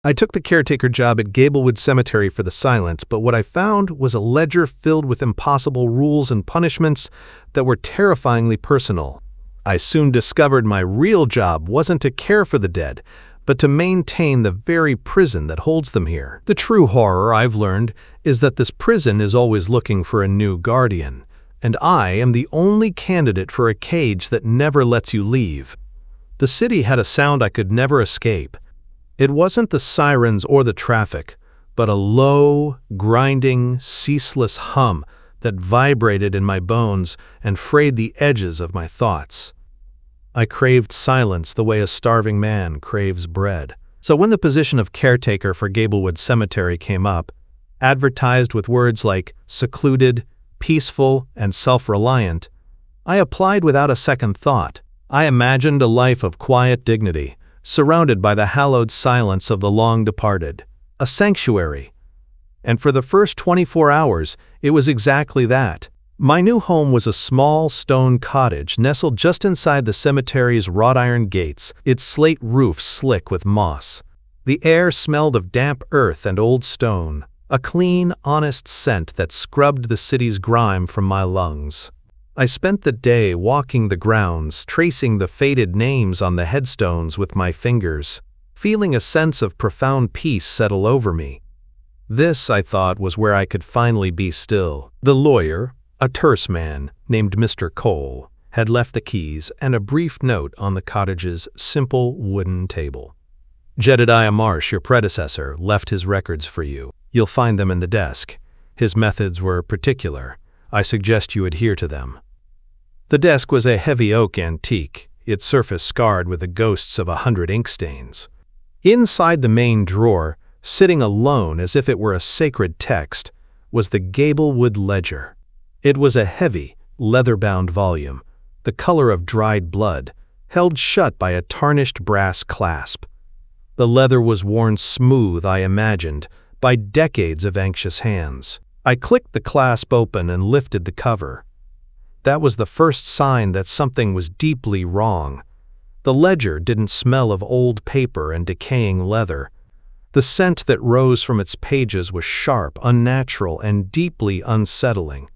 I took the caretaker job at Gablewood Cemetery for the silence, but what I found was a ledger filled with impossible rules and punishments that were terrifyingly personal. I soon discovered my real job wasn't to care for the dead, but to maintain the very prison that holds them here. The true horror, I've learned, is that this prison is always looking for a new guardian, and I am the only candidate for a cage that never lets you leave. The city had a sound I could never escape. It wasn't the sirens or the traffic, but a low, grinding, ceaseless hum that vibrated in my bones and frayed the edges of my thoughts. I craved silence the way a starving man craves bread. So when the position of caretaker for Gablewood Cemetery came up, advertised with words like secluded, peaceful, and self-reliant, I applied without a second thought. I imagined a life of quiet dignity, surrounded by the hallowed silence of the long-departed, a sanctuary. And for the first 24 hours, it was exactly that. My new home was a small stone cottage nestled just inside the cemetery's wrought iron gates, its slate roof slick with moss. The air smelled of damp earth and old stone, a clean, honest scent that scrubbed the city's grime from my lungs. I spent the day walking the grounds, tracing the faded names on the headstones with my fingers, feeling a sense of profound peace settle over me. This, I thought, was where I could finally be still. The lawyer, a terse man named Mr. Cole, had left the keys and a brief note on the cottage's simple wooden table. Jedediah Marsh, your predecessor, left his records for you. You'll find them in the desk. His methods were particular. I suggest you adhere to them. The desk was a heavy oak antique, its surface scarred with the ghosts of 100 ink stains. Inside the main drawer, sitting alone as if it were a sacred text, was the Gablewood Ledger. It was a heavy, leather-bound volume, the color of dried blood, held shut by a tarnished brass clasp. The leather was worn smooth, I imagined, by decades of anxious hands. I clicked the clasp open and lifted the cover. That was the first sign that something was deeply wrong. The ledger didn't smell of old paper and decaying leather. The scent that rose from its pages was sharp, unnatural, and deeply unsettling.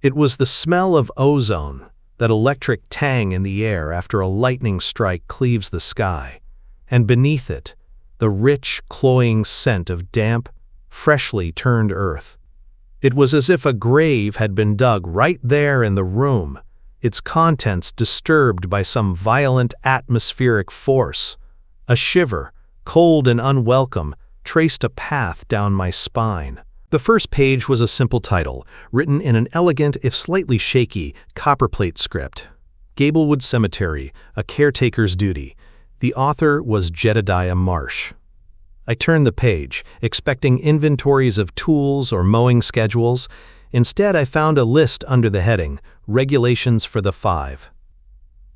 It was the smell of ozone, that electric tang in the air after a lightning strike cleaves the sky, and beneath it, the rich, cloying scent of damp, freshly turned earth. It was as if a grave had been dug right there in the room, its contents disturbed by some violent atmospheric force. A shiver, cold and unwelcome, traced a path down my spine. The first page was a simple title, written in an elegant, if slightly shaky, copperplate script. Gablewood Cemetery, A Caretaker's Duty. The author was Jedediah Marsh. I turned the page, expecting inventories of tools or mowing schedules. Instead, I found a list under the heading, Regulations for the Five.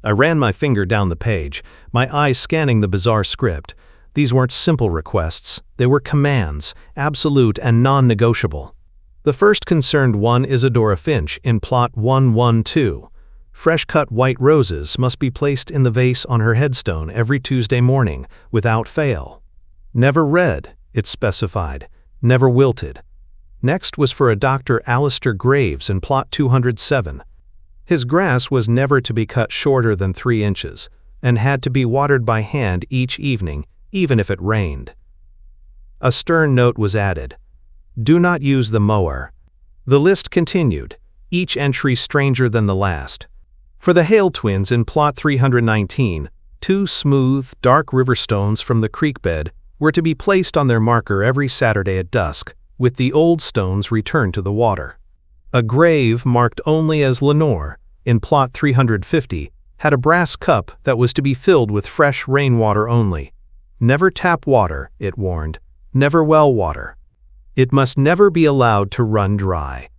I ran my finger down the page, my eyes scanning the bizarre script. These weren't simple requests, they were commands, absolute and non-negotiable. The first concerned one Isadora Finch in plot 112. Fresh-cut white roses must be placed in the vase on her headstone every Tuesday morning, without fail. Never red, it specified, never wilted. Next was for a Dr. Alistair Graves in plot 207. His grass was never to be cut shorter than 3 inches, and had to be watered by hand each evening, even if it rained. A stern note was added. Do not use the mower. The list continued, each entry stranger than the last. For the Hale twins in plot 319, 2 smooth, dark river stones from the creek bed were to be placed on their marker every Saturday at dusk, with the old stones returned to the water. A grave marked only as Lenore, in plot 350, had a brass cup that was to be filled with fresh rainwater only. Never tap water, it warned, never well water. It must never be allowed to run dry.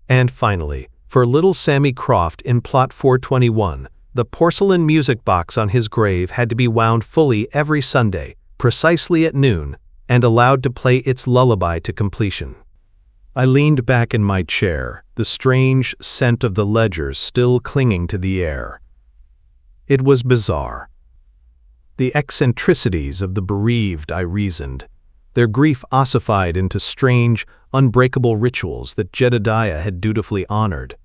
And finally, for little Sammy Croft in plot 421, the porcelain music box on his grave had to be wound fully every Sunday, precisely at noon, and allowed to play its lullaby to completion. I leaned back in my chair, the strange scent of the ledgers still clinging to the air. It was bizarre. The eccentricities of the bereaved, I reasoned. their grief ossified into strange, unbreakable rituals that Jedediah had dutifully honored.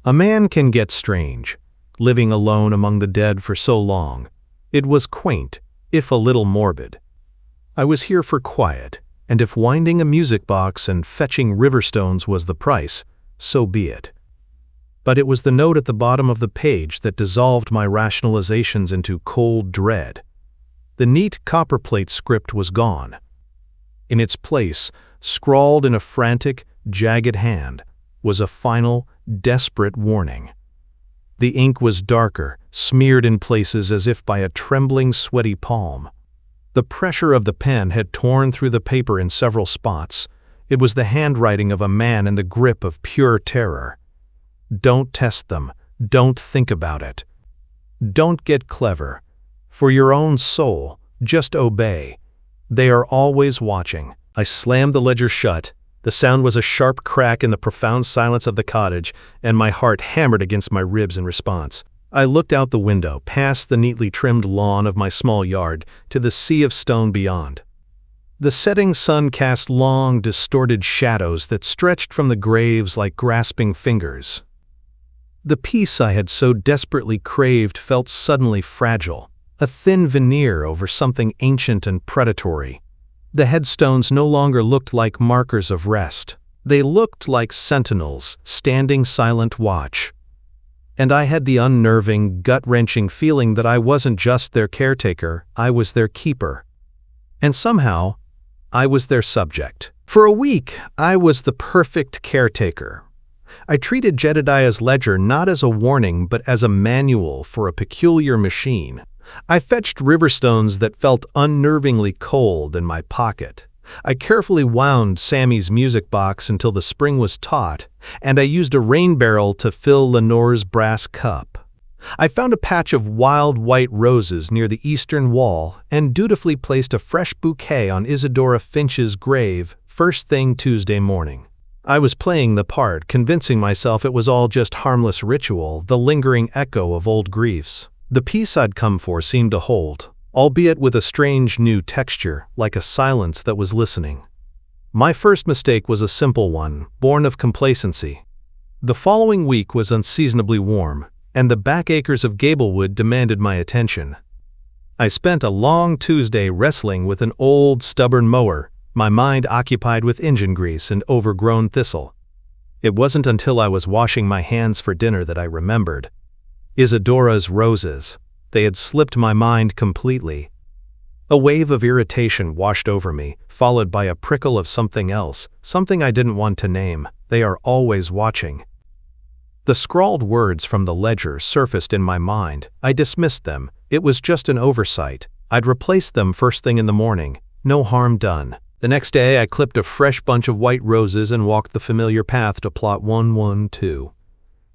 A man can get strange, living alone among the dead for so long. It was quaint, if a little morbid. I was here for quiet, and if winding a music box and fetching riverstones was the price, so be it. But it was the note at the bottom of the page that dissolved my rationalizations into cold dread. The neat copperplate script was gone. In its place, scrawled in a frantic, jagged hand, was a final, desperate warning. The ink was darker, smeared in places as if by a trembling, sweaty palm. The pressure of the pen had torn through the paper in several spots. It was the handwriting of a man in the grip of pure terror. Don't test them. Don't think about it. Don't get clever. For your own soul, just obey. They are always watching. I slammed the ledger shut. The sound was a sharp crack in the profound silence of the cottage, and my heart hammered against my ribs in response. I looked out the window, past the neatly trimmed lawn of my small yard, to the sea of stone beyond. The setting sun cast long, distorted shadows that stretched from the graves like grasping fingers. The peace I had so desperately craved felt suddenly fragile, a thin veneer over something ancient and predatory. The headstones no longer looked like markers of rest. They looked like sentinels, standing silent watch. And I had the unnerving, gut-wrenching feeling that I wasn't just their caretaker, I was their keeper. And somehow, I was their subject. For a week, I was the perfect caretaker. I treated Jedediah's ledger not as a warning but as a manual for a peculiar machine. I fetched riverstones that felt unnervingly cold in my pocket. I carefully wound Sammy's music box until the spring was taut, and I used a rain barrel to fill Lenore's brass cup. I found a patch of wild white roses near the eastern wall and dutifully placed a fresh bouquet on Isadora Finch's grave first thing Tuesday morning. I was playing the part, convincing myself it was all just harmless ritual, the lingering echo of old griefs. The peace I'd come for seemed to hold, albeit with a strange new texture, like a silence that was listening. My first mistake was a simple one, born of complacency. The following week was unseasonably warm, and the back acres of Gablewood demanded my attention. I spent a long Tuesday wrestling with an old, stubborn mower, my mind occupied with engine grease and overgrown thistle. It wasn't until I was washing my hands for dinner that I remembered. Isadora's roses. They had slipped my mind completely. A wave of irritation washed over me, followed by a prickle of something else, something I didn't want to name. They are always watching. The scrawled words from the ledger surfaced in my mind. I dismissed them. It was just an oversight. I'd replace them first thing in the morning. No harm done. The next day I clipped a fresh bunch of white roses and walked the familiar path to plot 112.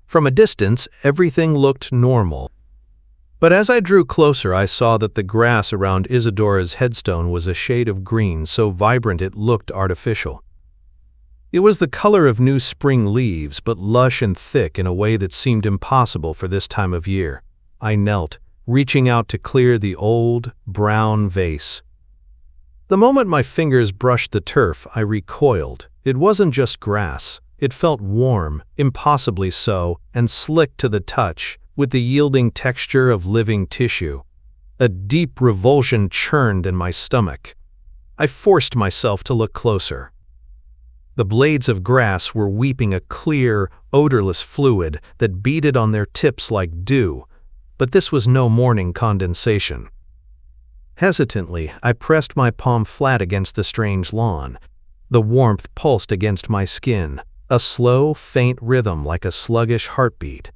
From a distance, everything looked normal. But as I drew closer, I saw that the grass around Isadora's headstone was a shade of green so vibrant it looked artificial. It was the color of new spring leaves, but lush and thick in a way that seemed impossible for this time of year. I knelt, reaching out to clear the old, brown vase. The moment my fingers brushed the turf, I recoiled. It wasn't just grass. It felt warm, impossibly so, and slick to the touch, with the yielding texture of living tissue. A deep revulsion churned in my stomach. I forced myself to look closer. The blades of grass were weeping a clear, odorless fluid that beaded on their tips like dew, but this was no morning condensation. Hesitantly, I pressed my palm flat against the strange lawn. The warmth pulsed against my skin, a slow, faint rhythm like a sluggish heartbeat.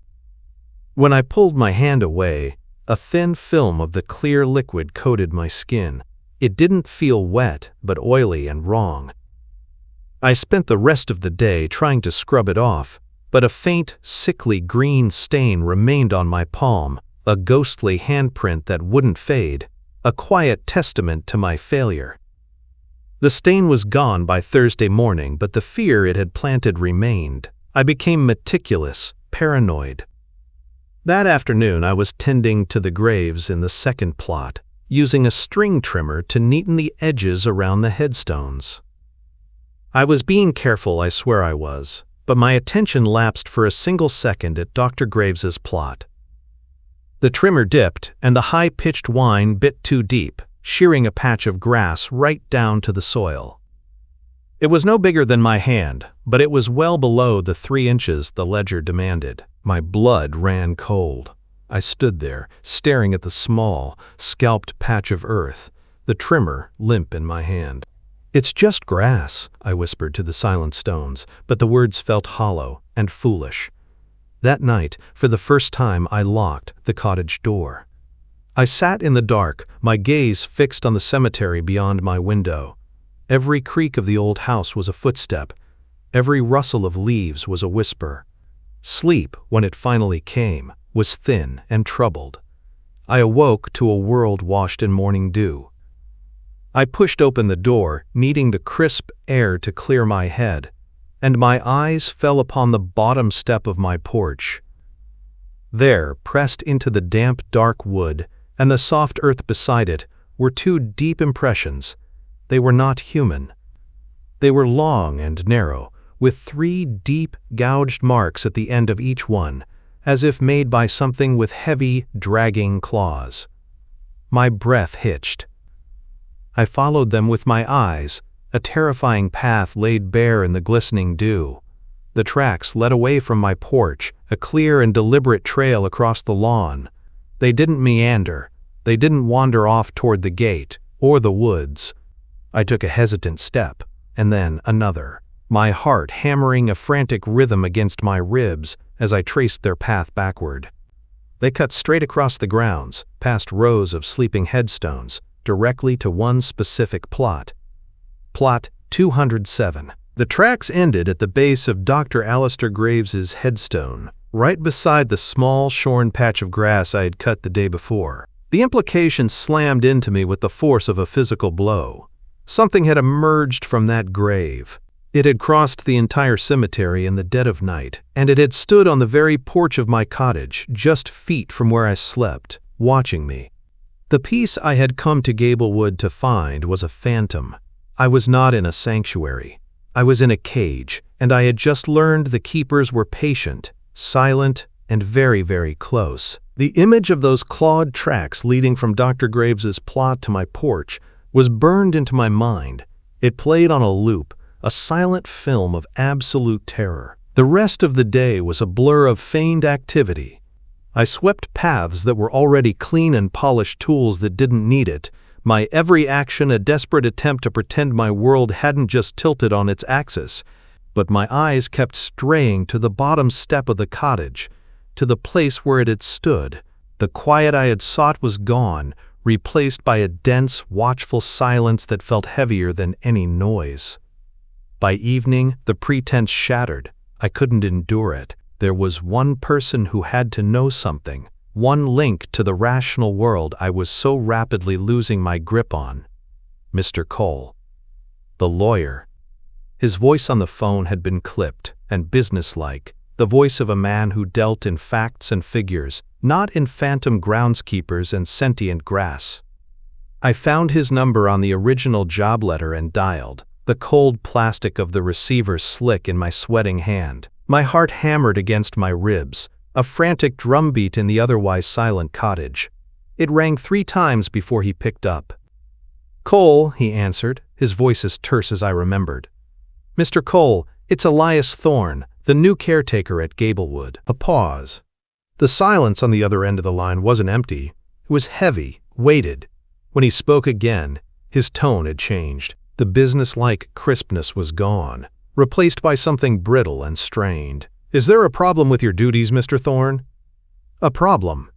When I pulled my hand away, a thin film of the clear liquid coated my skin. It didn't feel wet, but oily and wrong. I spent the rest of the day trying to scrub it off, but a faint, sickly green stain remained on my palm, a ghostly handprint that wouldn't fade, a quiet testament to my failure. The stain was gone by Thursday morning, but the fear it had planted remained. I became meticulous, paranoid. That afternoon I was tending to the graves in the second plot. using a string trimmer to neaten the edges around the headstones. I was being careful, I swear I was, but my attention lapsed for a single second at Dr. Graves's plot. The trimmer dipped, and the high-pitched whine bit too deep, shearing a patch of grass right down to the soil. It was no bigger than my hand, but it was well below the 3 inches the ledger demanded. My blood ran cold. I stood there, staring at the small, scalped patch of earth, the trimmer limp in my hand. "It's just grass," I whispered to the silent stones, but the words felt hollow and foolish. That night, for the first time, I locked the cottage door. I sat in the dark, my gaze fixed on the cemetery beyond my window. Every creak of the old house was a footstep. Every rustle of leaves was a whisper. Sleep, when it finally came, was thin and troubled. I awoke to a world washed in morning dew. I pushed open the door, needing the crisp air to clear my head, and my eyes fell upon the bottom step of my porch. There, pressed into the damp, dark wood and the soft earth beside it, were 2 deep impressions. They were not human. They were long and narrow, with 3 deep, gouged marks at the end of each one, as if made by something with heavy, dragging claws. My breath hitched. I followed them with my eyes, a terrifying path laid bare in the glistening dew. The tracks led away from my porch, a clear and deliberate trail across the lawn. They didn't meander. They didn't wander off toward the gate or the woods. I took a hesitant step, and then another, my heart hammering a frantic rhythm against my ribs as I traced their path backward. They cut straight across the grounds, past rows of sleeping headstones, directly to one specific plot. Plot 207. The tracks ended at the base of Dr. Alistair Graves's headstone, right beside the small, shorn patch of grass I had cut the day before. The implication slammed into me with the force of a physical blow. Something had emerged from that grave. It had crossed the entire cemetery in the dead of night, and it had stood on the very porch of my cottage, just feet from where I slept, watching me. The peace I had come to Gablewood to find was a phantom. I was not in a sanctuary. I was in a cage, and I had just learned the keepers were patient, silent, and very, very close. The image of those clawed tracks leading from Dr. Graves's plot to my porch was burned into my mind. It played on a loop, a silent film of absolute terror. The rest of the day was a blur of feigned activity. I swept paths that were already clean and polished tools that didn't need it, my every action a desperate attempt to pretend my world hadn't just tilted on its axis, but my eyes kept straying to the bottom step of the cottage, to the place where it had stood. The quiet I had sought was gone, replaced by a dense, watchful silence that felt heavier than any noise. By evening, the pretense shattered. I couldn't endure it. There was one person who had to know something, one link to the rational world I was so rapidly losing my grip on. Mr. Cole. The lawyer. His voice on the phone had been clipped and businesslike, the voice of a man who dealt in facts and figures, not in phantom groundskeepers and sentient grass. I found his number on the original job letter and dialed, the cold plastic of the receiver slick in my sweating hand. My heart hammered against my ribs, a frantic drumbeat in the otherwise silent cottage. It rang 3 times before he picked up. "Cole," he answered, his voice as terse as I remembered. "Mr. Cole, it's Elias Thorne, the new caretaker at Gablewood." A pause. The silence on the other end of the line wasn't empty. It was heavy, weighted. When he spoke again, his tone had changed. The businesslike crispness was gone, replaced by something brittle and strained. "Is there a problem with your duties, Mr. Thorne?" "A problem?"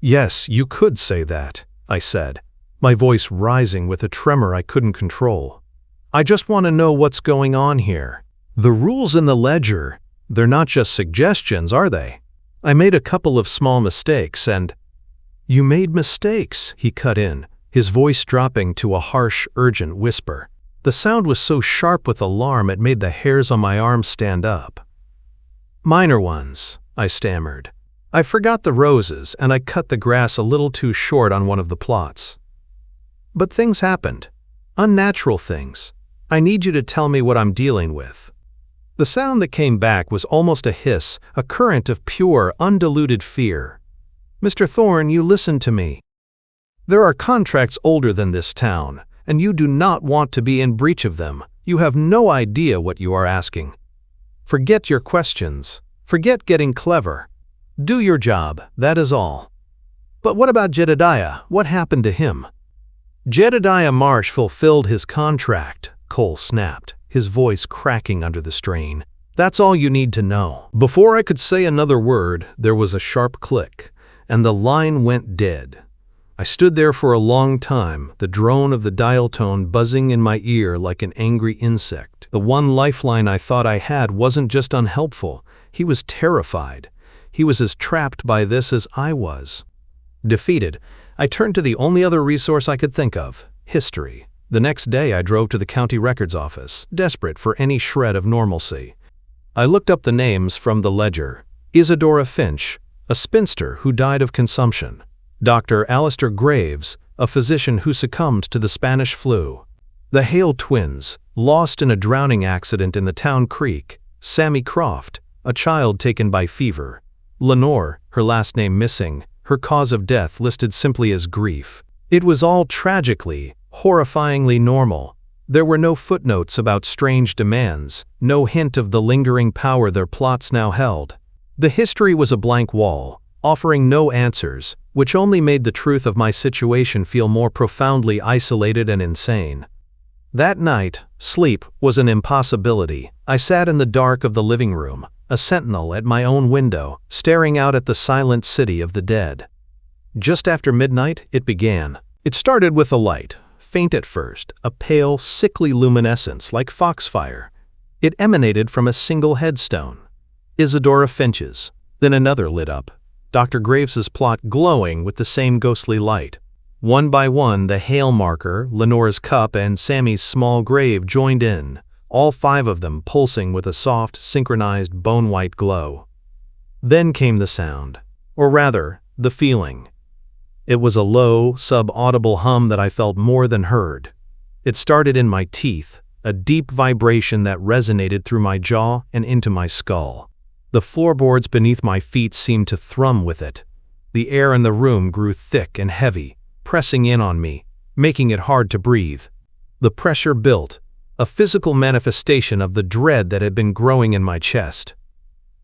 "Yes, you could say that," I said, my voice rising with a tremor I couldn't control. "I just want to know what's going on here. The rules in the ledger, they're not just suggestions, are they? I made a couple of small mistakes and—" "You made mistakes," he cut in, his voice dropping to a harsh, urgent whisper. The sound was so sharp with alarm it made the hairs on my arms stand up. "Minor ones," I stammered. "I forgot the roses and I cut the grass a little too short on one of the plots." But things happened. Unnatural things. I need you to tell me what I'm dealing with." The sound that came back was almost a hiss, a current of pure, undiluted fear. "Mr. Thorne, you listen to me. There are contracts older than this town, and you do not want to be in breach of them. You have no idea what you are asking. Forget your questions. Forget getting clever. Do your job, that is all." "But what about Jedediah? What happened to him?" "Jedediah Marsh fulfilled his contract," Cole snapped, his voice cracking under the strain. "That's all you need to know." Before I could say another word, there was a sharp click, and the line went dead. I stood there for a long time, the drone of the dial tone buzzing in my ear like an angry insect. The one lifeline I thought I had wasn't just unhelpful, he was terrified. He was as trapped by this as I was. Defeated, I turned to the only other resource I could think of: history. The next day I drove to the county records office, desperate for any shred of normalcy. I looked up the names from the ledger. Isadora Finch, a spinster who died of consumption. Dr. Alistair Graves, a physician who succumbed to the Spanish flu. The Hale twins, lost in a drowning accident in the town creek. Sammy Croft, a child taken by fever. Lenore, her last name missing, her cause of death listed simply as grief. It was all tragically, horrifyingly normal. There were no footnotes about strange demands, no hint of the lingering power their plots now held. The history was a blank wall, offering no answers, which only made the truth of my situation feel more profoundly isolated and insane. That night, sleep was an impossibility. I sat in the dark of the living room, a sentinel at my own window, staring out at the silent city of the dead. Just after midnight, it began. It started with a light, faint at first, a pale, sickly luminescence like foxfire. It emanated from a single headstone, Isadora Finch's. Then another lit up, Dr. Graves's plot glowing with the same ghostly light. One by one, the Hale marker, Lenore's cup, and Sammy's small grave joined in, all 5 of them pulsing with a soft, synchronized, bone-white glow. Then came the sound, or rather, the feeling. It was a low, sub-audible hum that I felt more than heard. It started in my teeth, a deep vibration that resonated through my jaw and into my skull. The floorboards beneath my feet seemed to thrum with it. The air in the room grew thick and heavy, pressing in on me, making it hard to breathe. The pressure built, a physical manifestation of the dread that had been growing in my chest.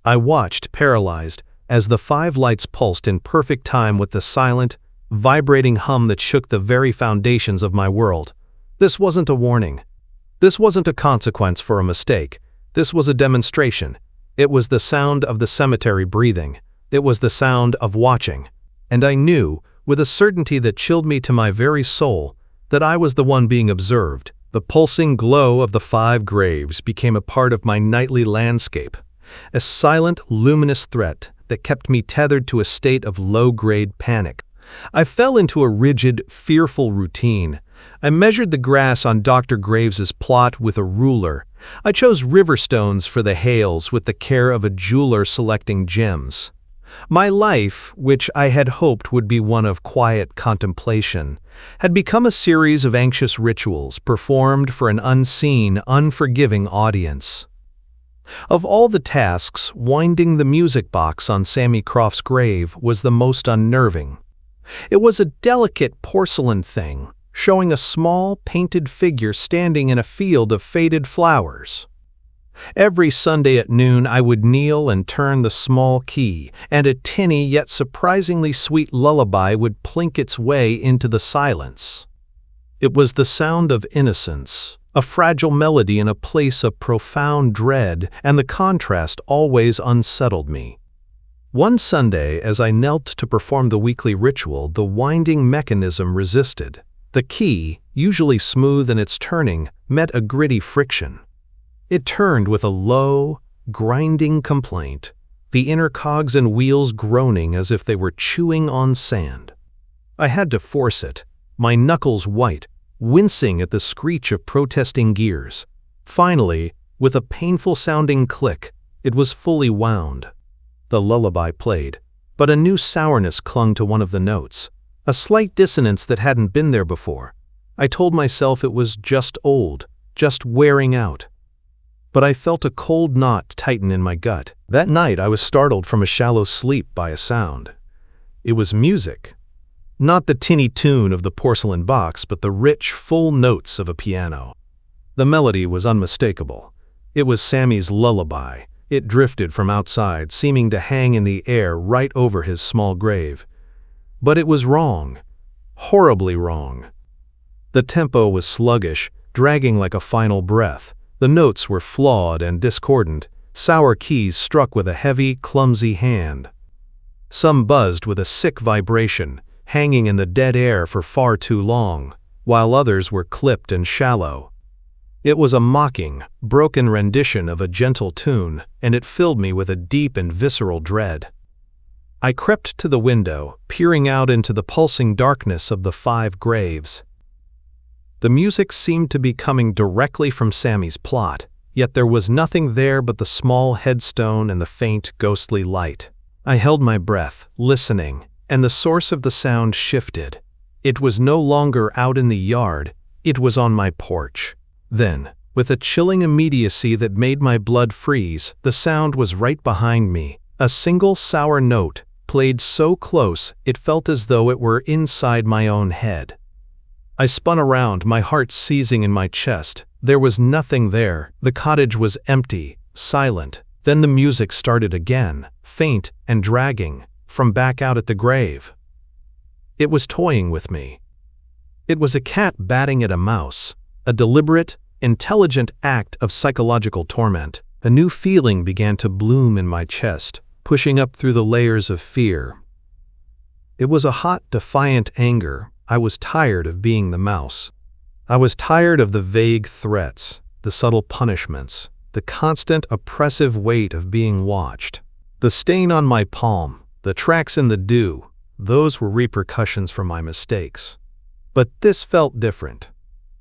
I watched, paralyzed, as the 5 lights pulsed in perfect time with the silent, vibrating hum that shook the very foundations of my world. This wasn't a warning. This wasn't a consequence for a mistake. This was a demonstration. It was the sound of the cemetery breathing. It was the sound of watching. And I knew, with a certainty that chilled me to my very soul, that I was the one being observed. The pulsing glow of the 5 graves became a part of my nightly landscape, a silent, luminous threat that kept me tethered to a state of low-grade panic. I fell into a rigid, fearful routine. I measured the grass on Dr. Graves's plot with a ruler. I chose river stones for the Hales with the care of a jeweler selecting gems. My life, which I had hoped would be one of quiet contemplation, had become a series of anxious rituals performed for an unseen, unforgiving audience. Of all the tasks, winding the music box on Sammy Croft's grave was the most unnerving. It was a delicate porcelain thing, showing a small, painted figure standing in a field of faded flowers. Every Sunday at noon I would kneel and turn the small key, and a tinny yet surprisingly sweet lullaby would plink its way into the silence. It was the sound of innocence, a fragile melody in a place of profound dread, and the contrast always unsettled me. One Sunday, as I knelt to perform the weekly ritual, the winding mechanism resisted. The key, usually smooth in its turning, met a gritty friction. It turned with a low, grinding complaint, the inner cogs and wheels groaning as if they were chewing on sand. I had to force it, my knuckles white, wincing at the screech of protesting gears. Finally, with a painful-sounding click, it was fully wound. The lullaby played, but a new sourness clung to one of the notes, a slight dissonance that hadn't been there before. I told myself it was just old, just wearing out. But I felt a cold knot tighten in my gut. That night I was startled from a shallow sleep by a sound. It was music. Not the tinny tune of the porcelain box, but the rich, full notes of a piano. The melody was unmistakable. It was Sammy's lullaby. It drifted from outside, seeming to hang in the air right over his small grave. But it was wrong. Horribly wrong. The tempo was sluggish, dragging like a final breath. The notes were flawed and discordant, sour keys struck with a heavy, clumsy hand. Some buzzed with a sick vibration, hanging in the dead air for far too long, while others were clipped and shallow. It was a mocking, broken rendition of a gentle tune, and it filled me with a deep and visceral dread. I crept to the window, peering out into the pulsing darkness of the 5 graves. The music seemed to be coming directly from Sammy's plot, yet there was nothing there but the small headstone and the faint, ghostly light. I held my breath, listening, and the source of the sound shifted. It was no longer out in the yard, it was on my porch. Then, with a chilling immediacy that made my blood freeze, the sound was right behind me, a single sour note, played so close it felt as though it were inside my own head. I spun around, my heart seizing in my chest. There was nothing there. The cottage was empty, silent. Then the music started again, faint and dragging, from back out at the grave. It was toying with me. It was a cat batting at a mouse, a deliberate, intelligent act of psychological torment. A new feeling began to bloom in my chest, pushing up through the layers of fear. It was a hot, defiant anger. I was tired of being the mouse. I was tired of the vague threats, the subtle punishments, the constant oppressive weight of being watched. The stain on my palm, the tracks in the dew, those were repercussions for my mistakes. But this felt different.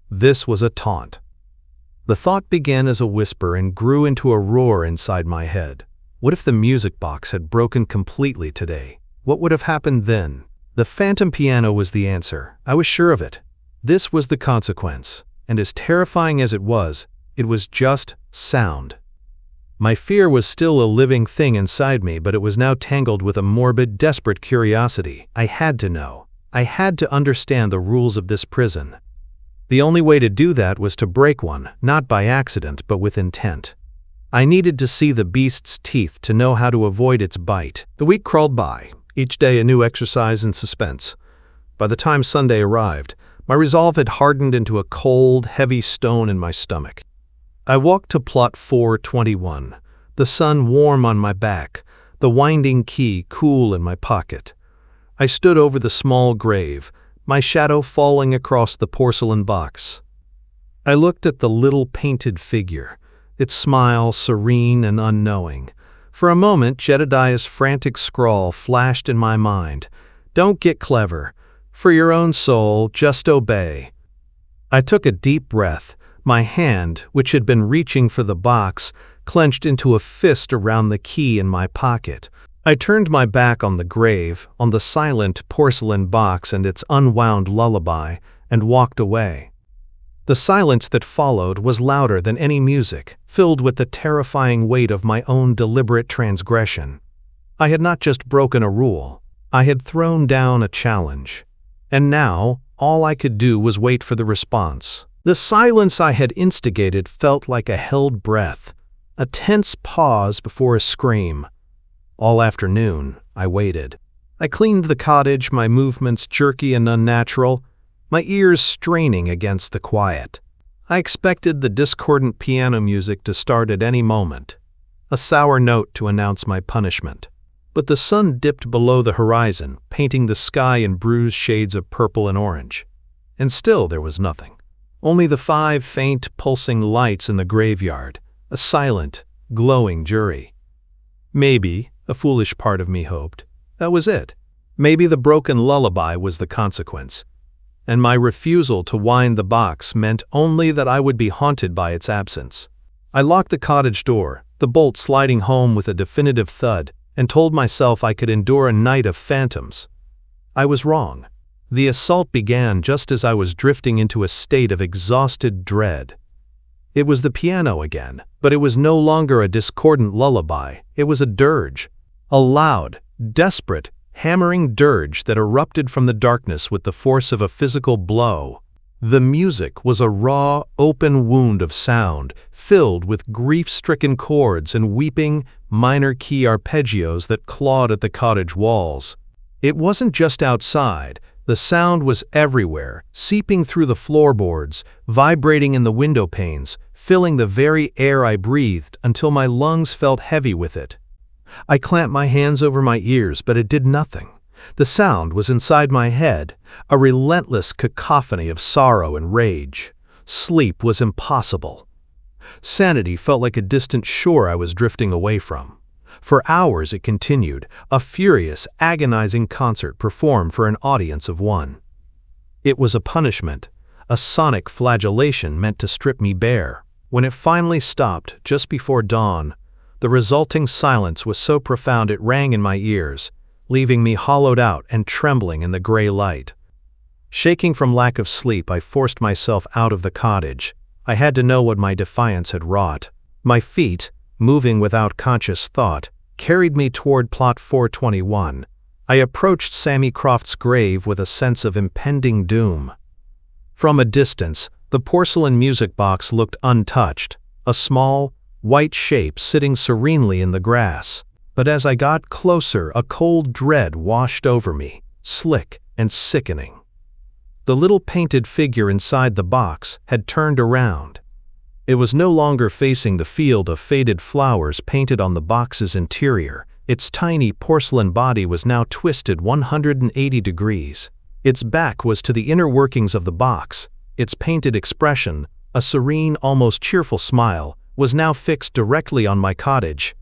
This was a taunt. The thought began as a whisper and grew into a roar inside my head. What if the music box had broken completely today? What would have happened then? The phantom piano was the answer. I was sure of it. This was the consequence, and as terrifying as it was just sound. My fear was still a living thing inside me, but it was now tangled with a morbid, desperate curiosity. I had to know. I had to understand the rules of this prison. The only way to do that was to break one, not by accident, but with intent. I needed to see the beast's teeth to know how to avoid its bite. The week crawled by, each day a new exercise in suspense. By the time Sunday arrived, my resolve had hardened into a cold, heavy stone in my stomach. I walked to plot 421, the sun warm on my back, the winding key cool in my pocket. I stood over the small grave, my shadow falling across the porcelain box. I looked at the little painted figure, its smile serene and unknowing. For a moment, Jedediah's frantic scrawl flashed in my mind. "Don't get clever. For your own soul, just obey." I took a deep breath. My hand, which had been reaching for the box, clenched into a fist around the key in my pocket. I turned my back on the grave, on the silent porcelain box and its unwound lullaby, and walked away. The silence that followed was louder than any music, filled with the terrifying weight of my own deliberate transgression. I had not just broken a rule, I had thrown down a challenge. And now, all I could do was wait for the response. The silence I had instigated felt like a held breath, a tense pause before a scream. All afternoon, I waited. I cleaned the cottage, my movements jerky and unnatural, my ears straining against the quiet. I expected the discordant piano music to start at any moment, a sour note to announce my punishment. But the sun dipped below the horizon, painting the sky in bruised shades of purple and orange. And still there was nothing. Only the 5 faint, pulsing lights in the graveyard, a silent, glowing jury. Maybe, a foolish part of me hoped, that was it. Maybe the broken lullaby was the consequence, and my refusal to wind the box meant only that I would be haunted by its absence. I locked the cottage door, the bolt sliding home with a definitive thud, and told myself I could endure a night of phantoms. I was wrong. The assault began just as I was drifting into a state of exhausted dread. It was the piano again, but it was no longer a discordant lullaby, it was a dirge. A loud, desperate, hammering dirge that erupted from the darkness with the force of a physical blow. The music was a raw, open wound of sound, filled with grief-stricken chords and weeping, minor-key arpeggios that clawed at the cottage walls. It wasn't just outside. The sound was everywhere, seeping through the floorboards, vibrating in the window panes, filling the very air I breathed until my lungs felt heavy with it. I clamped my hands over my ears, but it did nothing. The sound was inside my head, a relentless cacophony of sorrow and rage. Sleep was impossible. Sanity felt like a distant shore I was drifting away from. For hours it continued, a furious, agonizing concert performed for an audience of one. It was a punishment, a sonic flagellation meant to strip me bare. When it finally stopped, just before dawn, the resulting silence was so profound it rang in my ears, leaving me hollowed out and trembling in the gray light. Shaking from lack of sleep, I forced myself out of the cottage. I had to know what my defiance had wrought. My feet, moving without conscious thought, carried me toward plot 421. I approached Sammy Croft's grave with a sense of impending doom. From a distance, the porcelain music box looked untouched, a small, white shape sitting serenely in the grass. But as I got closer, a cold dread washed over me, slick and sickening. The little painted figure inside the box had turned around. It was no longer facing the field of faded flowers painted on the box's interior. Its tiny porcelain body was now twisted 180 degrees. Its back was to the inner workings of the box. Its painted expression, a serene, almost cheerful smile, was now fixed directly on my cottage,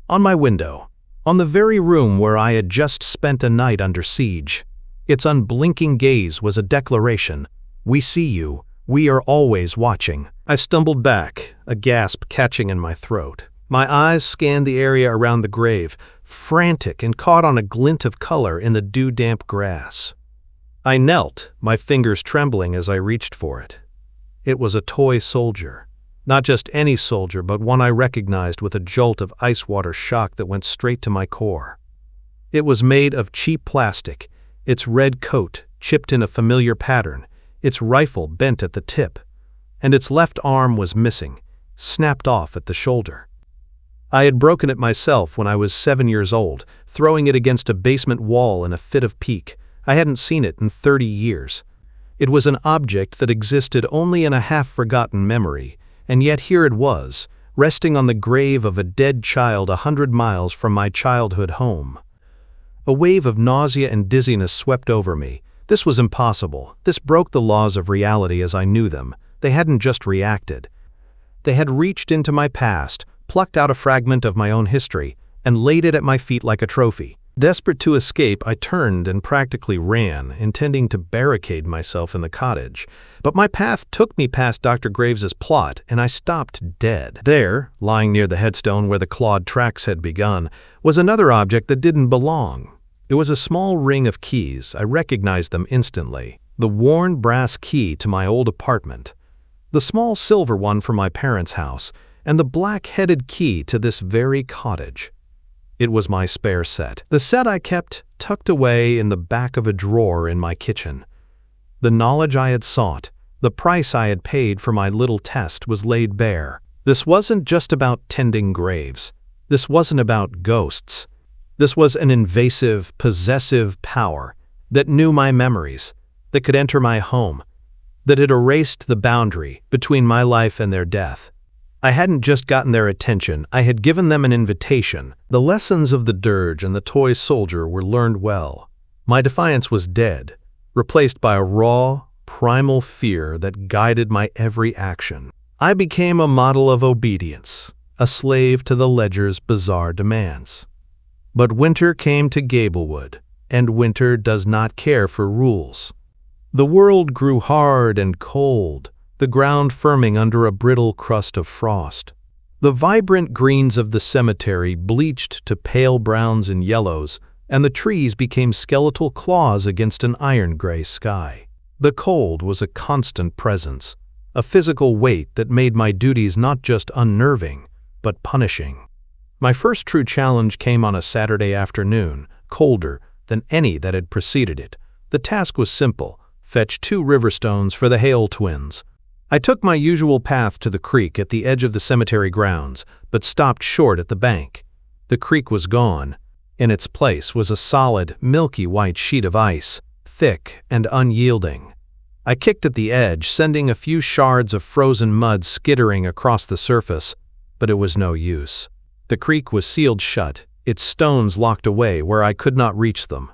on my window, on the very room where I had just spent a night under siege. Its unblinking gaze was a declaration. "We see you. We are always watching." I stumbled back, a gasp catching in my throat. My eyes scanned the area around the grave, frantic, and caught on a glint of color in the dew-damp grass. I knelt, my fingers trembling as I reached for it. It was a toy soldier. Not just any soldier, but one I recognized with a jolt of ice water shock that went straight to my core. It was made of cheap plastic, its red coat chipped in a familiar pattern, its rifle bent at the tip, and its left arm was missing, snapped off at the shoulder. I had broken it myself when I was 7 years old, throwing it against a basement wall in a fit of pique. I hadn't seen it in 30 years. It was an object that existed only in a half-forgotten memory, and yet here it was, resting on the grave of a dead child 100 miles from my childhood home. A wave of nausea and dizziness swept over me. This was impossible. This broke the laws of reality as I knew them. They hadn't just reacted. They had reached into my past, plucked out a fragment of my own history, and laid it at my feet like a trophy. Desperate to escape, I turned and practically ran, intending to barricade myself in the cottage. But my path took me past Dr. Graves's plot, and I stopped dead. There, lying near the headstone where the clawed tracks had begun, was another object that didn't belong. It was a small ring of keys. I recognized them instantly. The worn brass key to my old apartment, the small silver one from my parents' house, and the black-headed key to this very cottage. It was my spare set. The set I kept tucked away in the back of a drawer in my kitchen. The knowledge I had sought, the price I had paid for my little test was laid bare. This wasn't just about tending graves. This wasn't about ghosts. This was an invasive, possessive power that knew my memories, that could enter my home, that had erased the boundary between my life and their death. I hadn't just gotten their attention, I had given them an invitation. The lessons of the dirge and the toy soldier were learned well. My defiance was dead, replaced by a raw, primal fear that guided my every action. I became a model of obedience, a slave to the ledger's bizarre demands. But winter came to Gablewood, and winter does not care for rules. The world grew hard and cold, the ground firming under a brittle crust of frost. The vibrant greens of the cemetery bleached to pale browns and yellows, and the trees became skeletal claws against an iron-gray sky. The cold was a constant presence, a physical weight that made my duties not just unnerving, but punishing. My first true challenge came on a Saturday afternoon, colder than any that had preceded it. The task was simple: fetch 2 river stones for the Hale twins. I took my usual path to the creek at the edge of the cemetery grounds, but stopped short at the bank. The creek was gone. In its place was a solid, milky white sheet of ice, thick and unyielding. I kicked at the edge, sending a few shards of frozen mud skittering across the surface, but it was no use. The creek was sealed shut, its stones locked away where I could not reach them.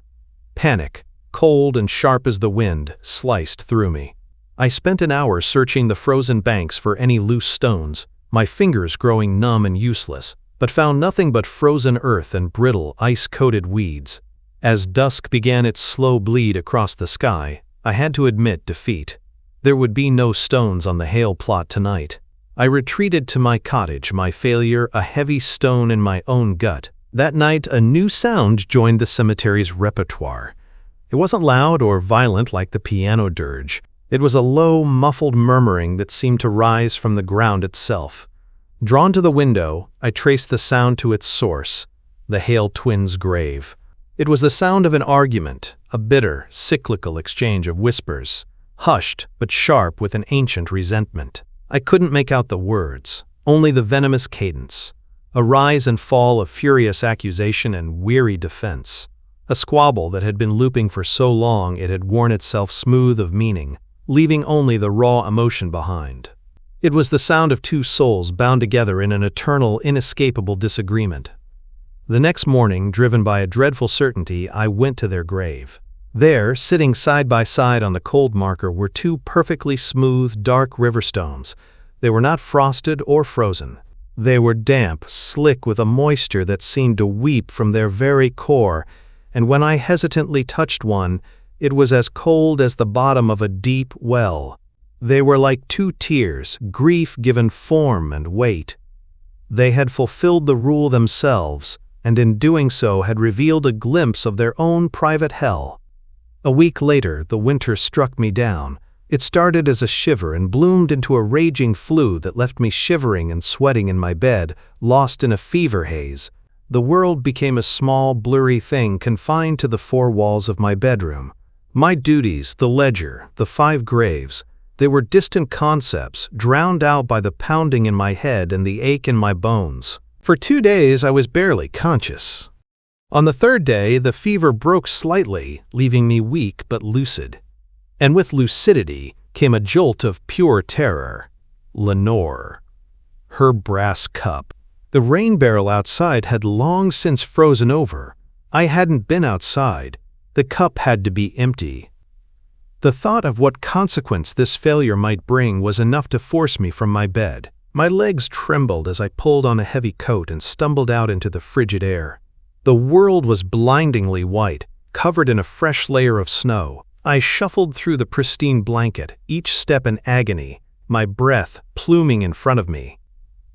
Panic, cold and sharp as the wind, sliced through me. I spent an hour searching the frozen banks for any loose stones, my fingers growing numb and useless, but found nothing but frozen earth and brittle, ice-coated weeds. As dusk began its slow bleed across the sky, I had to admit defeat. There would be no stones on the Hale plot tonight. I retreated to my cottage, my failure a heavy stone in my own gut. That night, a new sound joined the cemetery's repertoire. It wasn't loud or violent like the piano dirge. It was a low, muffled murmuring that seemed to rise from the ground itself. Drawn to the window, I traced the sound to its source, the Hale twins' grave. It was the sound of an argument, a bitter, cyclical exchange of whispers, hushed but sharp with an ancient resentment. I couldn't make out the words, only the venomous cadence, a rise and fall of furious accusation and weary defense, a squabble that had been looping for so long it had worn itself smooth of meaning, leaving only the raw emotion behind. It was the sound of 2 souls bound together in an eternal, inescapable disagreement. The next morning, driven by a dreadful certainty, I went to their grave. There, sitting side by side on the cold marker, were 2 perfectly smooth, dark river stones. They were not frosted or frozen. They were damp, slick with a moisture that seemed to weep from their very core, and when I hesitantly touched one, it was as cold as the bottom of a deep well. They were like 2 tears, grief given form and weight. They had fulfilled the rule themselves, and in doing so had revealed a glimpse of their own private hell. A week later, the winter struck me down. It started as a shiver and bloomed into a raging flu that left me shivering and sweating in my bed, lost in a fever haze. The world became a small, blurry thing confined to the 4 walls of my bedroom. My duties, the ledger, the 5 graves, they were distant concepts, drowned out by the pounding in my head and the ache in my bones. For 2 days I was barely conscious. On the 3rd day, the fever broke slightly, leaving me weak but lucid. And with lucidity came a jolt of pure terror. Lenore. Her brass cup. The rain barrel outside had long since frozen over. I hadn't been outside. The cup had to be empty. The thought of what consequence this failure might bring was enough to force me from my bed. My legs trembled as I pulled on a heavy coat and stumbled out into the frigid air. The world was blindingly white, covered in a fresh layer of snow. I shuffled through the pristine blanket, each step an agony, my breath pluming in front of me.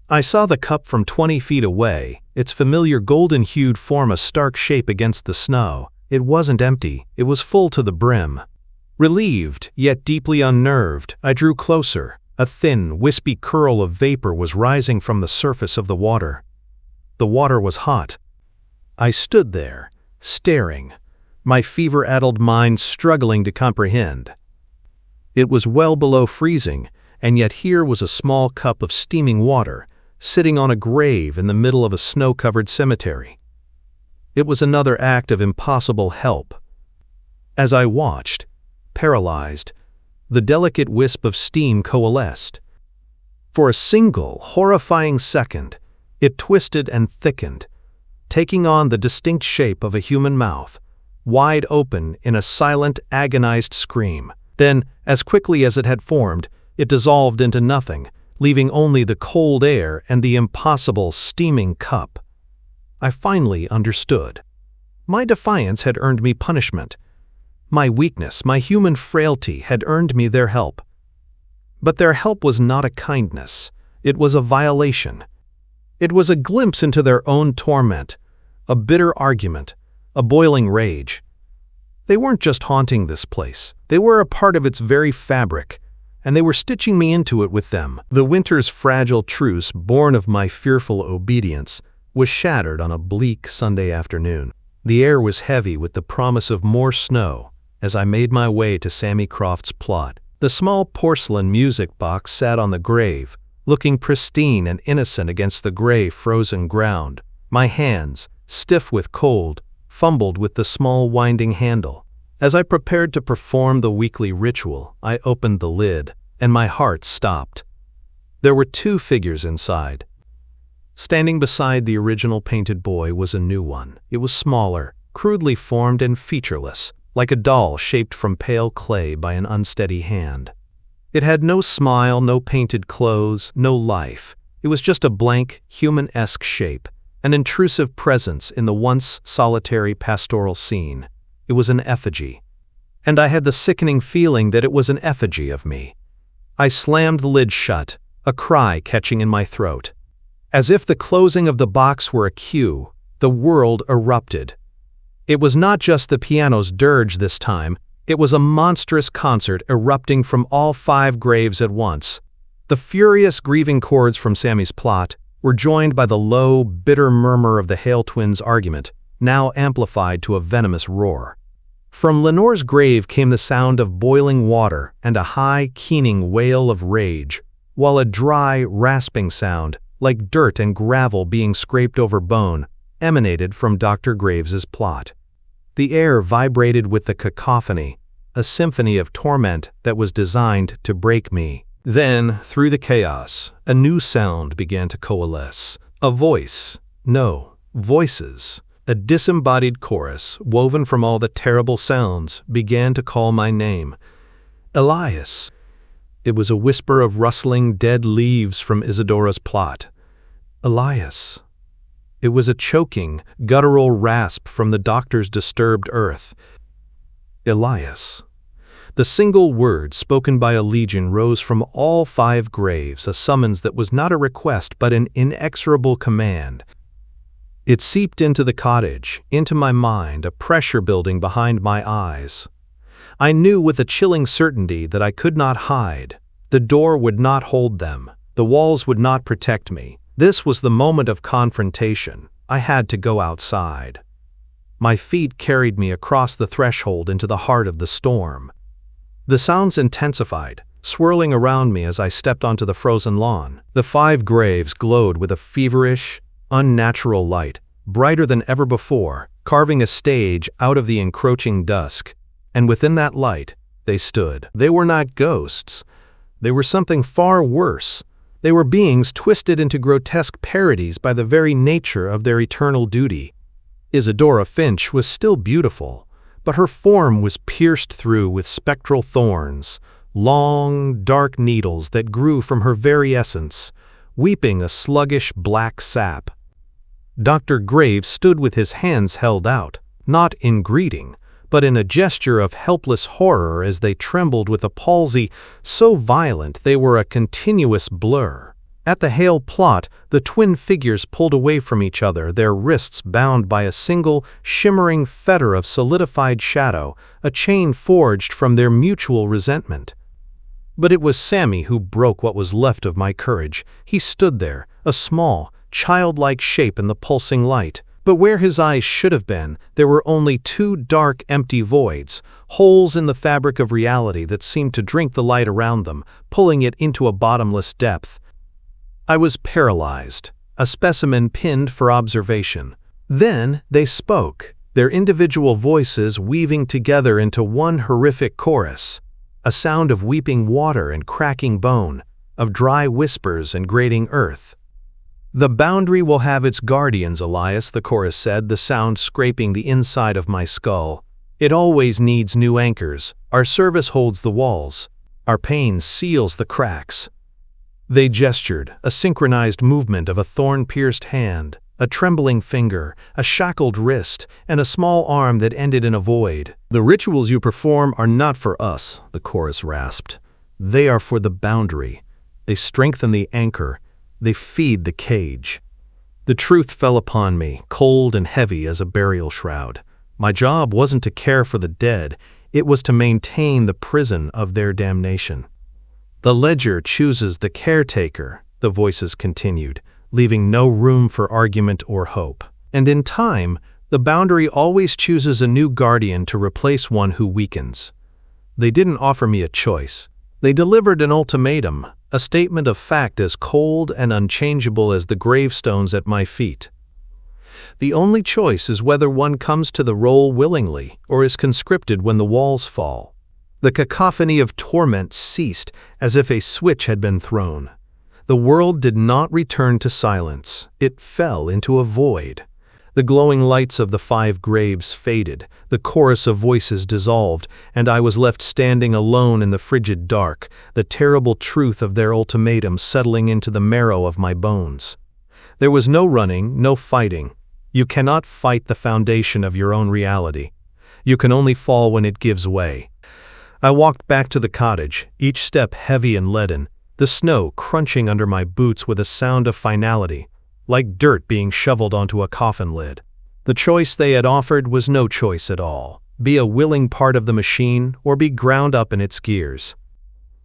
I saw the cup from 20 feet away, its familiar golden-hued form a stark shape against the snow. It wasn't empty, it was full to the brim. Relieved, yet deeply unnerved, I drew closer. A thin, wispy curl of vapor was rising from the surface of the water. The water was hot. I stood there, staring, my fever-addled mind struggling to comprehend. It was well below freezing, and yet here was a small cup of steaming water, sitting on a grave in the middle of a snow-covered cemetery. It was another act of impossible help. As I watched, paralyzed, the delicate wisp of steam coalesced. For a single, horrifying second, it twisted and thickened, taking on the distinct shape of a human mouth, wide open in a silent, agonized scream. Then, as quickly as it had formed, it dissolved into nothing, leaving only the cold air and the impossible, steaming cup. I finally understood. My defiance had earned me punishment. My weakness, my human frailty had earned me their help. But their help was not a kindness. It was a violation. It was a glimpse into their own torment, a bitter argument, a boiling rage. They weren't just haunting this place. They were a part of its very fabric, and they were stitching me into it with them. The winter's fragile truce, born of my fearful obedience, was shattered on a bleak Sunday afternoon. The air was heavy with the promise of more snow as I made my way to Sammy Croft's plot. The small porcelain music box sat on the grave, looking pristine and innocent against the gray, frozen ground. My hands, stiff with cold, fumbled with the small winding handle. As I prepared to perform the weekly ritual, I opened the lid, and my heart stopped. There were two figures inside. Standing beside the original painted boy was a new one. It was smaller, crudely formed and featureless, like a doll shaped from pale clay by an unsteady hand. It had no smile, no painted clothes, no life. It was just a blank, human-esque shape, an intrusive presence in the once solitary pastoral scene. It was an effigy, and I had the sickening feeling that it was an effigy of me. I slammed the lid shut, a cry catching in my throat. As if the closing of the box were a cue, the world erupted. It was not just the piano's dirge this time, it was a monstrous concert erupting from all 5 graves at once. The furious grieving chords from Sammy's plot were joined by the low, bitter murmur of the Hale twins' argument, now amplified to a venomous roar. From Lenore's grave came the sound of boiling water and a high, keening wail of rage, while a dry, rasping sound, like dirt and gravel being scraped over bone, emanated from Dr. Graves's plot. The air vibrated with the cacophony, a symphony of torment that was designed to break me. Then, through the chaos, a new sound began to coalesce. A voice. No, voices. A disembodied chorus, woven from all the terrible sounds, began to call my name. Elias. It was a whisper of rustling dead leaves from Isadora's plot. Elias. It was a choking, guttural rasp from the doctor's disturbed earth. Elias. The single word spoken by a legion rose from all 5 graves, a summons that was not a request but an inexorable command. It seeped into the cottage, into my mind, a pressure building behind my eyes. I knew with a chilling certainty that I could not hide. The door would not hold them. The walls would not protect me. This was the moment of confrontation. I had to go outside. My feet carried me across the threshold into the heart of the storm. The sounds intensified, swirling around me as I stepped onto the frozen lawn. The 5 graves glowed with a feverish, unnatural light, brighter than ever before, carving a stage out of the encroaching dusk. And within that light, they stood. They were not ghosts. They were something far worse. They were beings twisted into grotesque parodies by the very nature of their eternal duty. Isadora Finch was still beautiful, but her form was pierced through with spectral thorns, long, dark needles that grew from her very essence, weeping a sluggish black sap. Dr. Graves stood with his hands held out, not in greeting, but in a gesture of helpless horror as they trembled with a palsy so violent they were a continuous blur. At the Hale plot, the twin figures pulled away from each other, their wrists bound by a single, shimmering fetter of solidified shadow, a chain forged from their mutual resentment. But it was Sammy who broke what was left of my courage. He stood there, a small, childlike shape in the pulsing light. But where his eyes should have been, there were only 2 dark, empty voids, holes in the fabric of reality that seemed to drink the light around them, pulling it into a bottomless depth. I was paralyzed, a specimen pinned for observation. Then they spoke, their individual voices weaving together into one horrific chorus, a sound of weeping water and cracking bone, of dry whispers and grating earth. "The boundary will have its guardians, Elias," the chorus said, the sound scraping the inside of my skull. "It always needs new anchors. Our service holds the walls. Our pain seals the cracks." They gestured, a synchronized movement of a thorn-pierced hand, a trembling finger, a shackled wrist, and a small arm that ended in a void. "The rituals you perform are not for us," the chorus rasped. "They are for the boundary. They strengthen the anchor. They feed the cage." The truth fell upon me, cold and heavy as a burial shroud. My job wasn't to care for the dead, it was to maintain the prison of their damnation. The ledger chooses the caretaker, the voices continued, leaving no room for argument or hope. And in time, the boundary always chooses a new guardian to replace one who weakens. They didn't offer me a choice. They delivered an ultimatum, a statement of fact as cold and unchangeable as the gravestones at my feet. The only choice is whether one comes to the role willingly or is conscripted when the walls fall. The cacophony of torment ceased as if a switch had been thrown. The world did not return to silence. It fell into a void. The glowing lights of the 5 graves faded, the chorus of voices dissolved, and I was left standing alone in the frigid dark, the terrible truth of their ultimatum settling into the marrow of my bones. There was no running, no fighting. You cannot fight the foundation of your own reality. You can only fall when it gives way. I walked back to the cottage, each step heavy and leaden, the snow crunching under my boots with a sound of finality, like dirt being shoveled onto a coffin lid. The choice they had offered was no choice at all. Be a willing part of the machine or be ground up in its gears.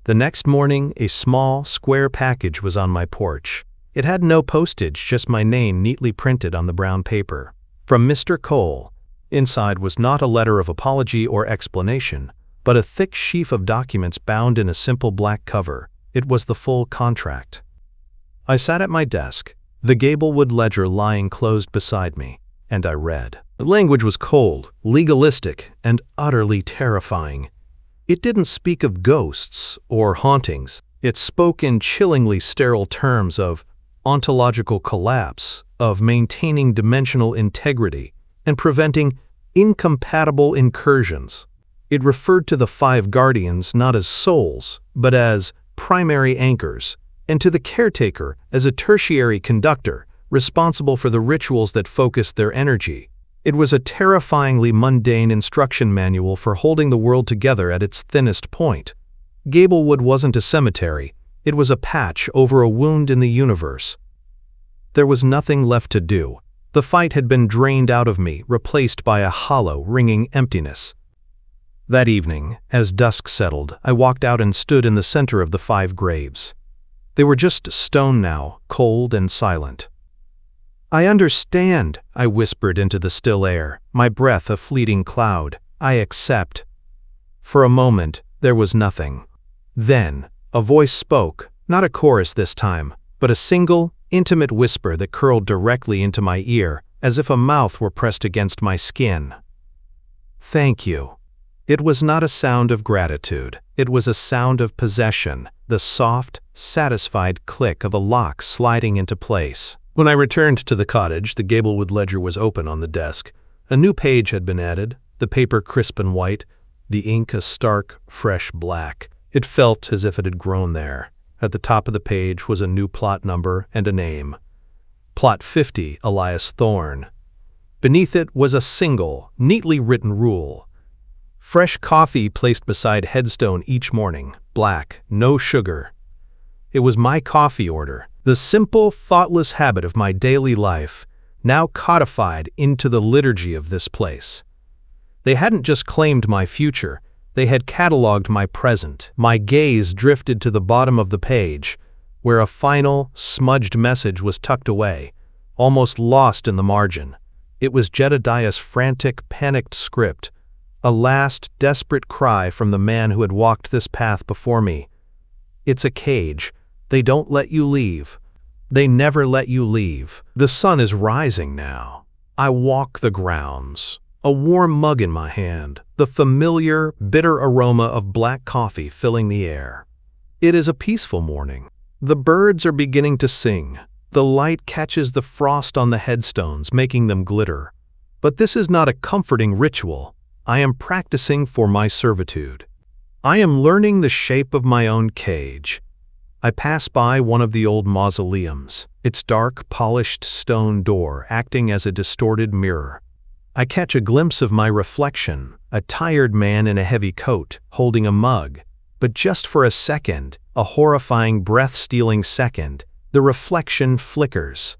The next morning, a small, square package was on my porch. It had no postage, just my name neatly printed on the brown paper. From Mr. Cole. Inside was not a letter of apology or explanation, but a thick sheaf of documents bound in a simple black cover. It was the full contract. I sat at my desk, the Gablewood ledger lying closed beside me, and I read. The language was cold, legalistic, and utterly terrifying. It didn't speak of ghosts or hauntings. It spoke in chillingly sterile terms of ontological collapse, of maintaining dimensional integrity, and preventing incompatible incursions. It referred to the 5 guardians not as souls, but as primary anchors, and to the caretaker as a tertiary conductor, responsible for the rituals that focused their energy. It was a terrifyingly mundane instruction manual for holding the world together at its thinnest point. Gablewood wasn't a cemetery, it was a patch over a wound in the universe. There was nothing left to do. The fight had been drained out of me, replaced by a hollow, ringing emptiness. That evening, as dusk settled, I walked out and stood in the center of the 5 graves. They were just stone now, cold and silent. "I understand," I whispered into the still air, my breath a fleeting cloud. "I accept." For a moment, there was nothing. Then, a voice spoke, not a chorus this time, but a single, intimate whisper that curled directly into my ear, as if a mouth were pressed against my skin. "Thank you." It was not a sound of gratitude. It was a sound of possession, the soft, satisfied click of a lock sliding into place. When I returned to the cottage, the Gablewood ledger was open on the desk. A new page had been added, the paper crisp and white, the ink a stark, fresh black. It felt as if it had grown there. At the top of the page was a new plot number and a name. Plot 50, Elias Thorne. Beneath it was a single, neatly written rule. Fresh coffee placed beside headstone each morning, black, no sugar. It was my coffee order, the simple, thoughtless habit of my daily life, now codified into the liturgy of this place. They hadn't just claimed my future, they had cataloged my present. My gaze drifted to the bottom of the page, where a final, smudged message was tucked away, almost lost in the margin. It was Jedediah's frantic, panicked script, a last, desperate cry from the man who had walked this path before me. "It's a cage. They don't let you leave. They never let you leave." The sun is rising now. I walk the grounds, a warm mug in my hand, the familiar, bitter aroma of black coffee filling the air. It is a peaceful morning. The birds are beginning to sing. The light catches the frost on the headstones, making them glitter. But this is not a comforting ritual. I am practicing for my servitude. I am learning the shape of my own cage. I pass by one of the old mausoleums, its dark, polished stone door acting as a distorted mirror. I catch a glimpse of my reflection, a tired man in a heavy coat, holding a mug. But just for a second, a horrifying, breath-stealing second, the reflection flickers.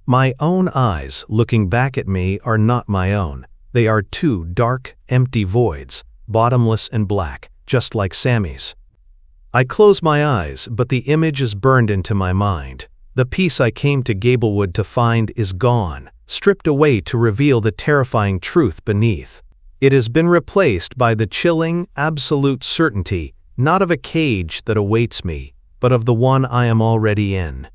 My own eyes, looking back at me, are not my own. They are two dark, empty voids, bottomless and black, just like Sammy's. I close my eyes, but the image is burned into my mind. The piece I came to Gablewood to find is gone, stripped away to reveal the terrifying truth beneath. It has been replaced by the chilling, absolute certainty, not of a cage that awaits me, but of the one I am already in.